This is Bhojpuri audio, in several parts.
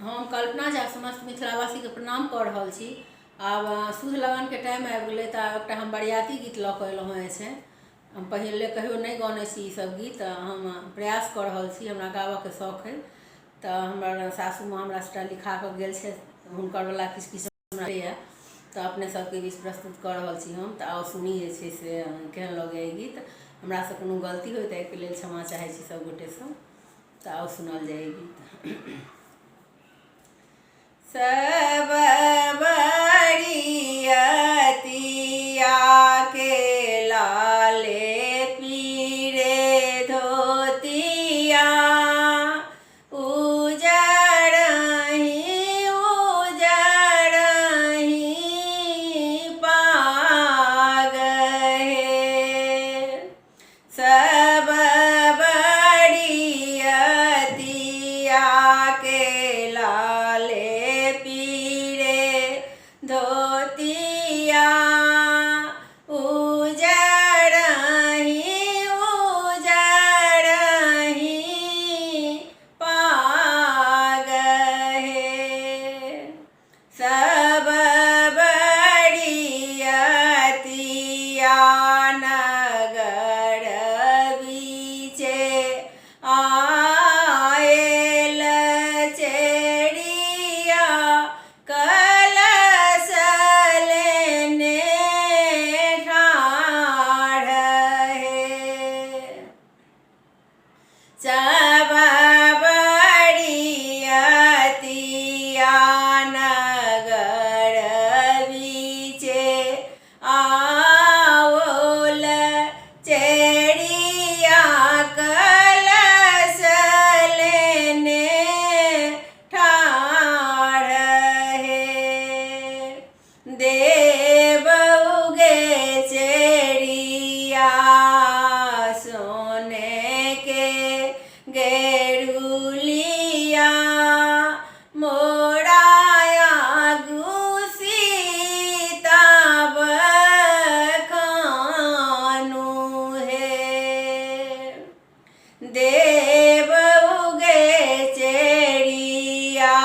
हम कल्पना झा समस्त मिथिलावासी के प्रणाम कर रहल छी। आब शुद्ध लगन के टाइम आबि गेलै तऽ एकटा हम बरियाती गीत लऽ कऽ अयलहुँ हेँ छै। हम पहिले कहियो नहि गौने छी ईसभ गीत, हम प्रयास कऽ रहल छी, हमरा गाबऽके शौक अइ। तऽ हमर सासू माँ हमरा सबटा लिखा कऽ गेल छै, हुनकरवला किछु किछु हमरा यए, तऽ अपने सबके बीच प्रस्तुत कऽ रहल छी हम। तऽ आउ सुनी जे छै से केहन लगैए ई गीत। हमरासँ कोनो गलती होय तऽ एहिके लेल क्षमा चाहै छी सभगोटेसँ। तऽ आउ सुनल जाय गीत। सब बरियतिया के लाले पीरे धोतिया, उजड़हि पाग हे। सब बरियतिया के लाले पीरे धोतिया, उजड़हि पाग हे। सब बरियतिया नगर बीचे आएल चेरिया, कलश लेने ठाढ़ हे। सब बरियतिया नगर बीचे आओल चेरिया, कलश लेने ठाढ़ हे। देव उगे चेरिया सोने के गेरुलिया, मोराया गुसीता बखानु हे। देव उगे चेरिया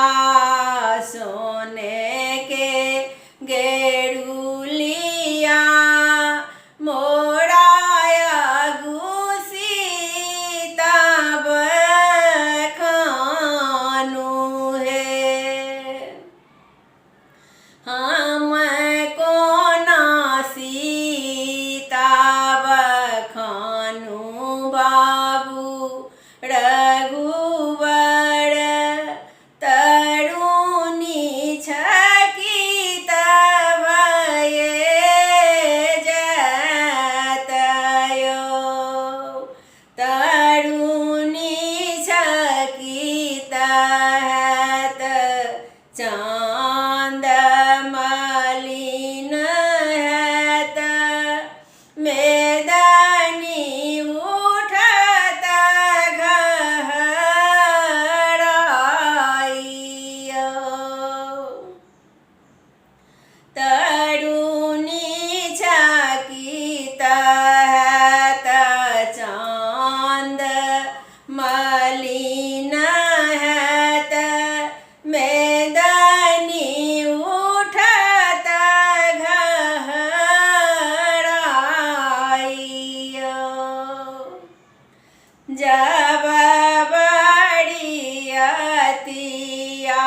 सोने के गेरुलिया, मोराया गुसीता बखानु हे। हम कोना सीता बखानु बाबू रघुवर, तरुणी छकित भये जतयो। तरुणी छकित हैत चाँद मलिन हैत, मेदनी उठत घहराइयो। तरुणी छकित हैत चाँद मलिन हैत, मेदनी उठत घहराइयो। जब बरियतिया